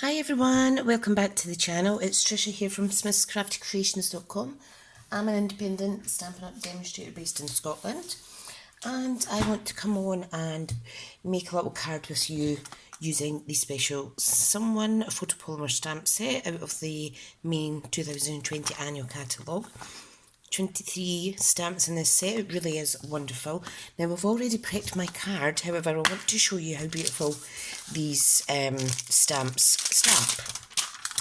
Hi everyone, welcome back to the channel. It's Tricia here from smithscraftycreations.com. I'm an independent Stampin' Up demonstrator based in Scotland, and I want to come on and make a little card with you using the special Someone photopolymer stamp set out of the main 2020 annual catalogue. 23 stamps in this set. It really is wonderful. Now I've already prepped my card, however I want to show you how beautiful these stamps stamp.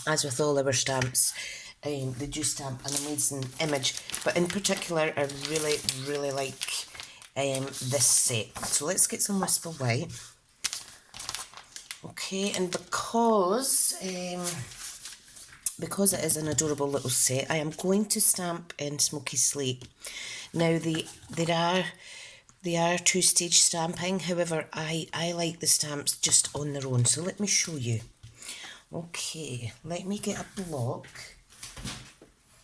As with all our stamps, they do stamp an amazing image, but in particular I really like this set. So let's get some Whisper White. Okay, and because it is an adorable little set, I am going to stamp in Smoky Slate. Now they are two-stage stamping, however I like the stamps just on their own, so let me show you. Okay, let me get a block.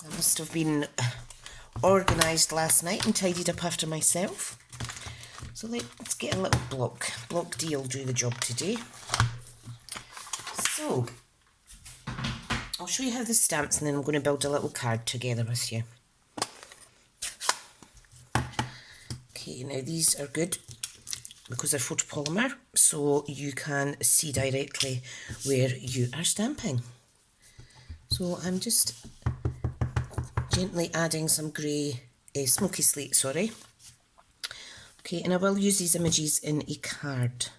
I must have been organised last night and tidied up after myself. So let's get a little block. Block D will do the job today. So I'll show you how this stamps and then I'm going to build a little card together with you. Okay, now these are good because they're photopolymer, so you can see directly where you are stamping. So I'm just gently adding some grey, Smoky Slate, sorry. Okay, and I will use these images in a card.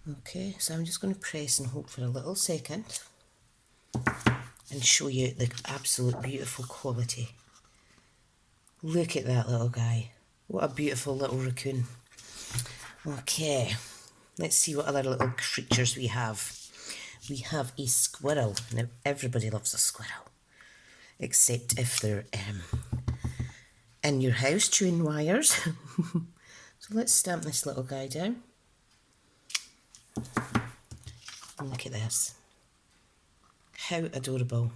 Okay, so I'm just going to press and hold for a little second and show you the absolute beautiful quality. Look at that little guy. What a beautiful little raccoon. Okay, let's see what other little creatures we have. We have a squirrel. Now everybody loves a squirrel, except if they're in your house chewing wires. So let's stamp this little guy down. And look at this. How adorable.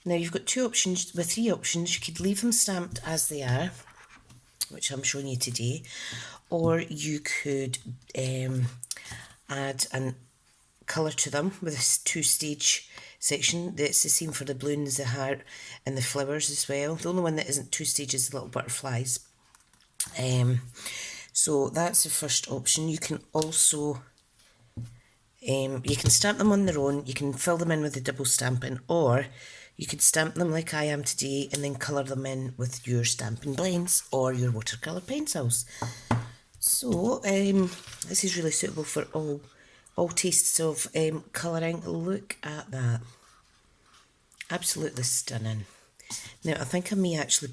Now you've got three options. You could leave them stamped as they are, which I'm showing you today, or you could add a colour to them with this two-stage section. It's the same for the balloons, the heart and the flowers as well. The only one that isn't two-stage is the little butterflies. So that's the first option. You can also you can stamp them on their own, you can fill them in with the double stamping, or you could stamp them like I am today and then colour them in with your Stampin' blends or your watercolour pencils. So this is really suitable for all tastes of colouring. Look at that. Absolutely stunning. Now I think I may actually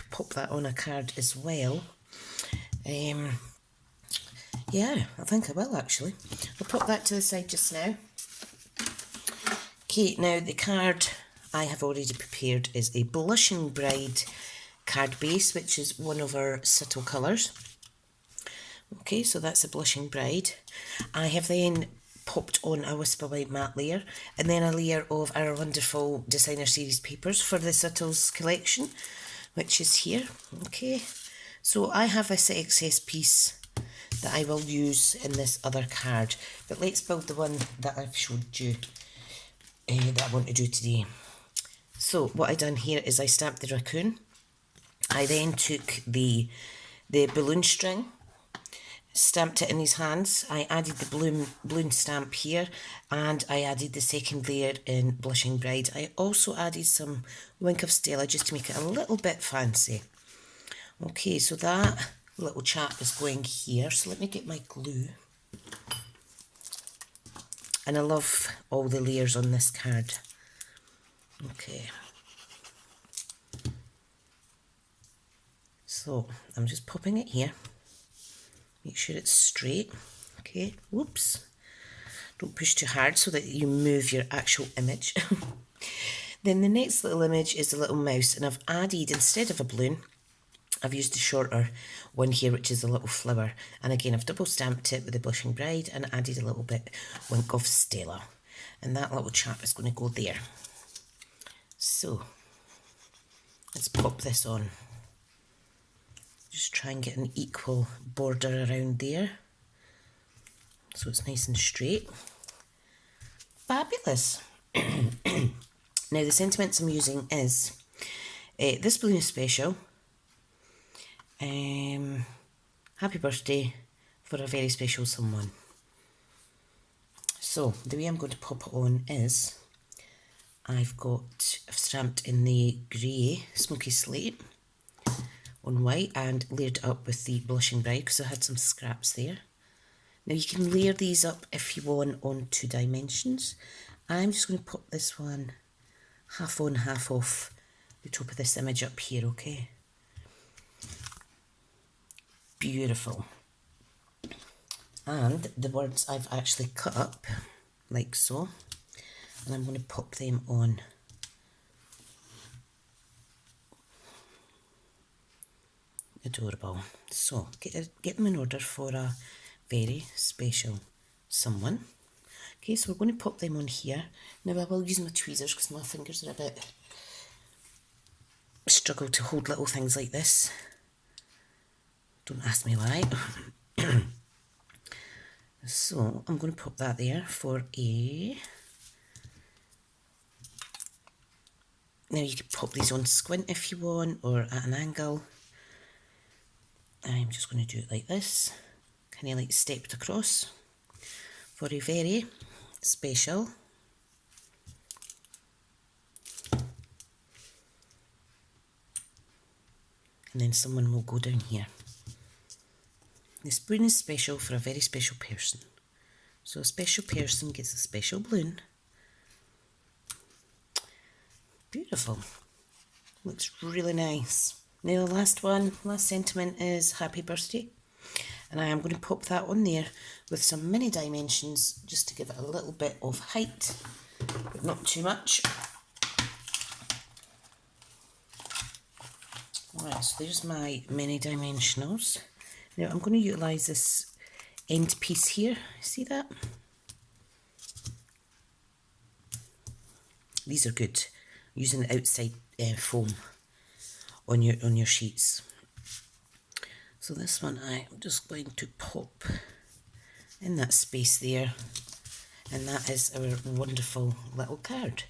pop that on a card as well. Yeah, I think I will actually. I'll pop that to the side just now. Okay, now the card I have already prepared is a Blushing Bride card base, which is one of our subtle colours. Okay, so that's a Blushing Bride. I have then popped on a Whisper White matte layer and then a layer of our wonderful designer series papers for the Subtles collection, which is here. Okay, so I have this excess piece that I will use in this other card, but let's build the one that I've showed you that I want to do today. So what I done here is I stamped the raccoon. I then took the balloon string, stamped it in his hands. I added the balloon stamp here, and I added the second layer in Blushing Bride. I also added some Wink of Stella just to make it a little bit fancy. Okay, so that little chap is going here, so let me get my glue. And I love all the layers on this card. Okay, so I'm just popping it here. Make sure it's straight. Okay, whoops. Don't push too hard so that you move your actual image. Then the next little image is a little mouse, and I've added, instead of a balloon, I've used the shorter one here, which is a little flower. And again, I've double stamped it with the Blushing Bride and added a little bit Wink of Stella. And that little chap is going to go there. So, let's pop this on. Just try and get an equal border around there, so it's nice and straight. fabulous. Now the sentiments I'm using is this balloon special. Happy birthday for a very special someone. So the way I'm going to pop it on is I've stamped in the grey smoky slate on white and layered it up with the blushing bride because I had some scraps there. Now you can layer these up if you want on 2 dimensions. I'm just going to pop this one half on, half off the top of this image up here, okay? Beautiful. And the words I've actually cut up like so, and I'm going to pop them on. Adorable. So get them in order for a very special someone. Okay, so we're going to pop them on here. Now I will use my tweezers because my fingers are a bit struggle to hold little things like this. Don't ask me why. So I'm going to pop that there for a... Now you can pop these on squint if you want or at an angle. I'm just going to do it like this, kind of like stepped across for a very special and then someone will go down here. This balloon is special for a very special person. So a special person gets a special balloon. Beautiful. Looks really nice. Now the last sentiment is happy birthday. And I am going to pop that on there with some mini dimensions just to give it a little bit of height, but not too much. Right, so there's my mini dimensionals. Now I'm going to utilise this end piece here. See that? These are good. Using the outside foam on your sheets. So this one I'm just going to pop in that space there, and that is our wonderful little card.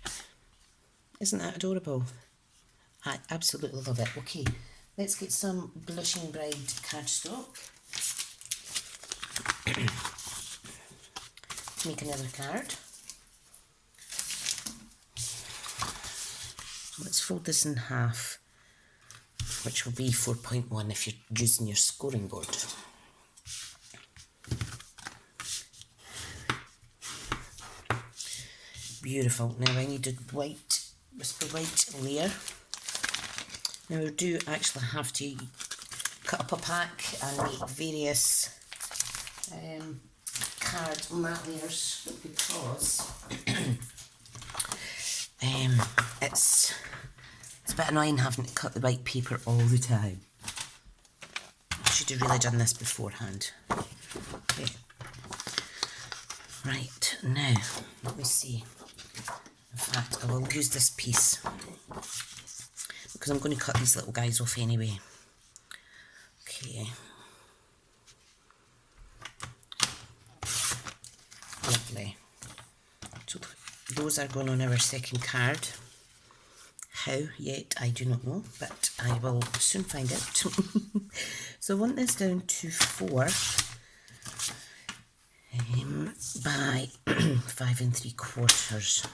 Isn't that adorable? I absolutely love it. Okay, let's get some Blushing Bride cardstock to make another card. Let's fold this in half, which will be 4.1 if you're using your scoring board. Beautiful. Now I need a white, whisper white layer. Now I do actually have to cut up a pack and make various card mat layers because it's a bit annoying having to cut the white paper all the time. I should have really done this beforehand. Okay. Right, now, let me see. In fact, I will use this piece because I'm going to cut these little guys off anyway. Okay. Lovely. So those are going on our second card. How yet I do not know, but I will soon find out. So I want this down to 4 by 5 3/4.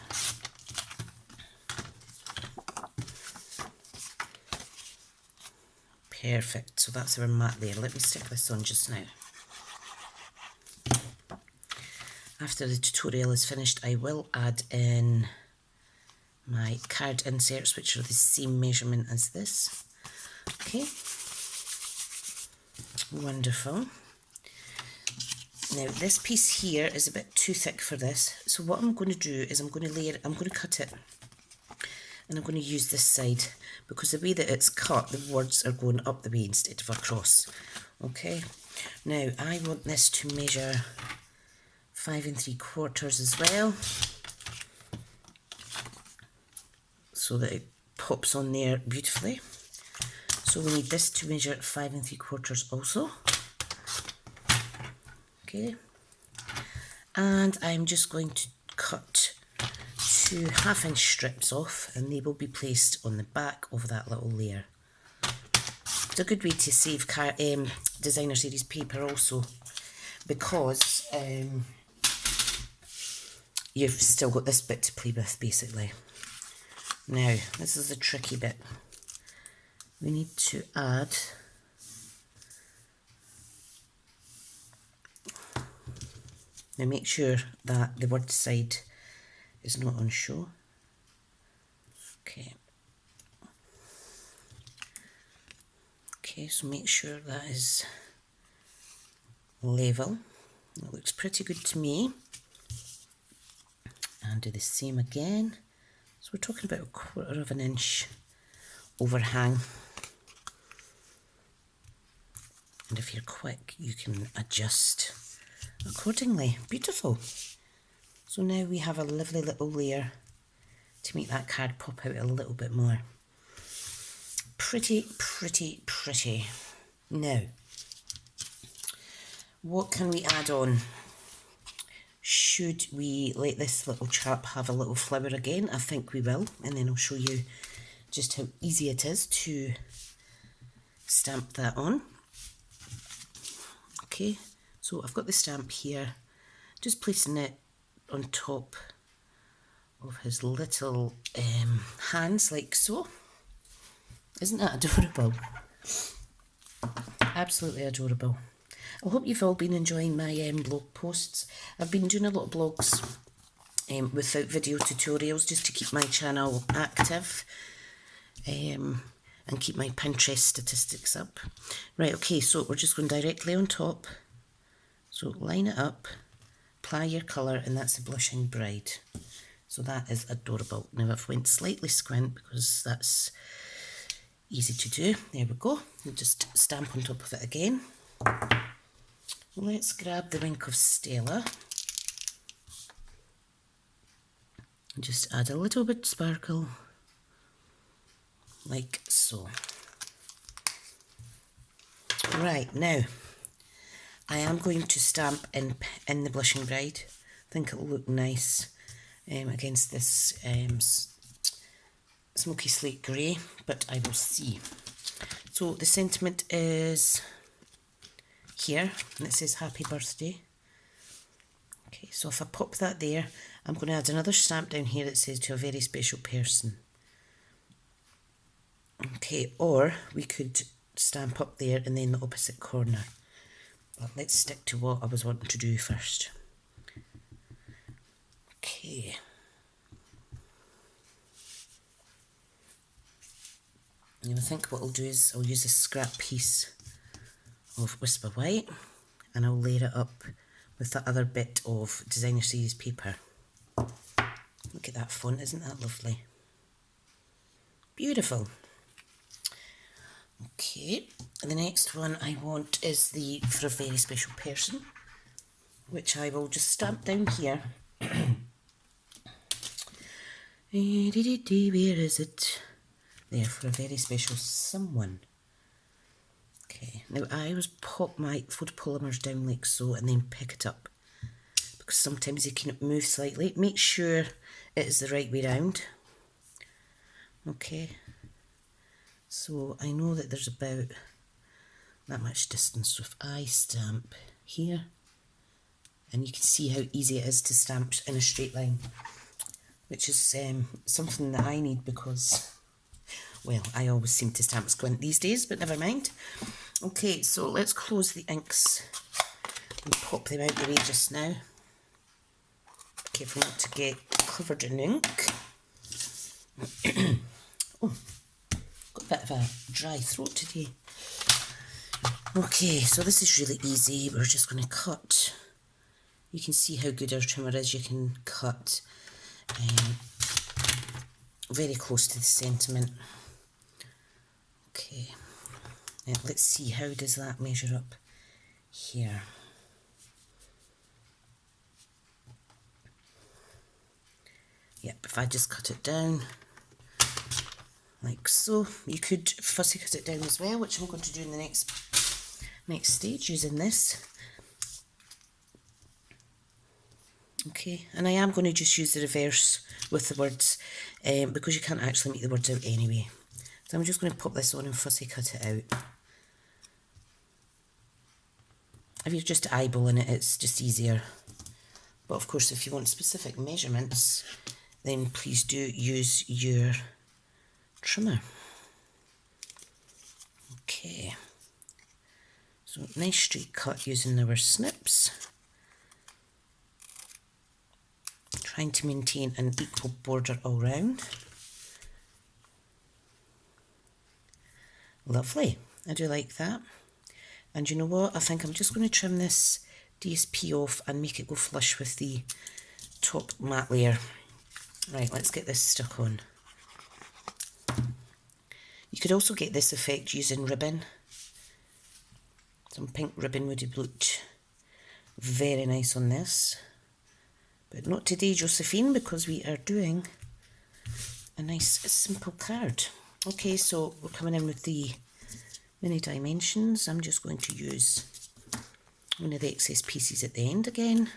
Perfect. So that's our mat there. Let me stick this on just now. After the tutorial is finished, I will add in my card inserts, which are the same measurement as this. Okay, wonderful. Now this piece here is a bit too thick for this, so what I'm going to do is I'm going to cut it, and I'm going to use this side because the way that it's cut, the words are going up the way instead of across. Okay, now I want this to measure 5 3/4 as well, so that it pops on there beautifully. So we need this to measure 5 3/4 also. Okay, and I'm just going to cut 2 half-inch strips off, and they will be placed on the back of that little layer. It's a good way to save designer series paper also, because you've still got this bit to play with basically. Now, this is the tricky bit. We need to add now, make sure that the word side is not on show. Okay, so make sure that is level. It looks pretty good to me. And do the same again. So we're talking about 1/4 of an inch overhang. And if you're quick, you can adjust accordingly. Beautiful. So now we have a lovely little layer to make that card pop out a little bit more. Pretty, pretty, pretty. Now, what can we add on? Should we let this little chap have a little flower again? I think we will, and then I'll show you just how easy it is to stamp that on. Okay, so I've got the stamp here, just placing it on top of his little hands like so. Isn't that adorable? Absolutely adorable. I hope you've all been enjoying my blog posts. I've been doing a lot of blogs without video tutorials just to keep my channel active and keep my Pinterest statistics up. Right, okay, so we're just going directly on top. So line it up, apply your colour, and that's the Blushing Bride. So that is adorable. Now I've went slightly squint because that's easy to do. There we go. We'll just stamp on top of it again. Let's grab the Wink of Stella and just add a little bit of sparkle, like so. Right, now I am going to stamp in the Blushing Bride. I think it will look nice against this smoky slate grey, but I will see. So the sentiment is here, and it says happy birthday. Okay, so if I pop that there, I'm going to add another stamp down here that says to a very special person. Okay, or we could stamp up there and then the opposite corner. But let's stick to what I was wanting to do first. Okay. And I think what I'll do is I'll use a scrap piece of Whisper White and I'll layer it up with the other bit of designer series paper. Look at that font, isn't that lovely? Beautiful. Okay, and the next one I want is the For a Very Special Person, which I will just stamp down here. Where is it? There, For a Very Special Someone. Okay, now I always pop my photopolymers down like so and then pick it up, because sometimes they can move slightly. Make sure it is the right way round. Okay, so I know that there's about that much distance, so if I stamp here, and you can see how easy it is to stamp in a straight line, which is something that I need because, well, I always seem to stamp squint these days, but never mind. Okay, so let's close the inks and pop them out the way just now. Careful not to get covered in ink. Oh, got a bit of a dry throat today. Okay, so this is really easy. We're just going to cut. You can see how good our trimmer is. You can cut very close to the sentiment. Okay, now let's see, how does that measure up here? Yep, if I just cut it down like so. You could fussy cut it down as well, which I'm going to do in the next stage using this. Okay. Okay, and I am going to just use the reverse with the words because you can't actually make the words out anyway. So I'm just going to pop this on and fussy cut it out. If you're just eyeballing it, it's just easier. But of course, if you want specific measurements, then please do use your trimmer. Okay, so nice straight cut using our snips. Trying to maintain an equal border all round. Lovely, I do like that. And you know what, I think I'm just going to trim this DSP off and make it go flush with the top matte layer. Right, let's get this stuck on. You could also get this effect using ribbon. Some pink ribbon would have looked very nice on this. But not today, Josephine, because we are doing a nice simple card. Okay, so we're coming in with the mini dimensions. I'm just going to use one of the excess pieces at the end again,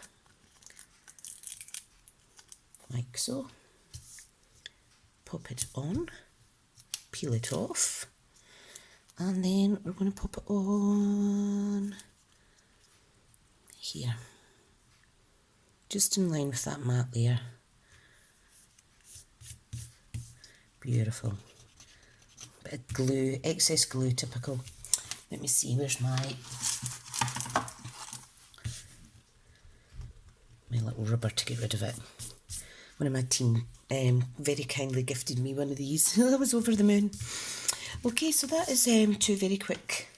like so. Pop it on, peel it off, and then we're going to pop it on here, just in line with that matte layer. Beautiful. Bit of glue, excess glue, typical. Let me see, where's my little rubber to get rid of it. One of my team very kindly gifted me one of these. I was over the moon. Okay, so that is two very quick,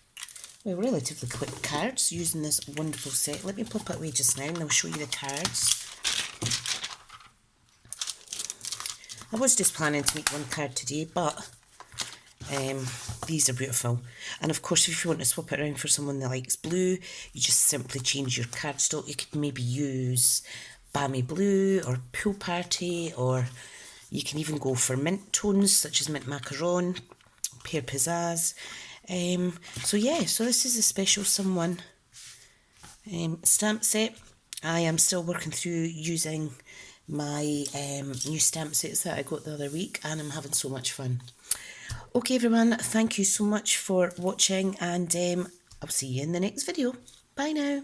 well, relatively quick cards using this wonderful set. Let me pop it away just now and I'll show you the cards. I was just planning to make one card today, but these are beautiful. And of course, if you want to swap it around for someone that likes blue, you just simply change your cardstock. You could maybe use Balmy Blue or Pool Party, or you can even go for mint tones such as Mint Macaron, Pear Pizzazz. So yeah, so this is a special someone stamp set. I am still working through using my new stamp sets that I got the other week, and I'm having so much fun. Okay everyone, thank you so much for watching, and I'll see you in the next video. Bye now.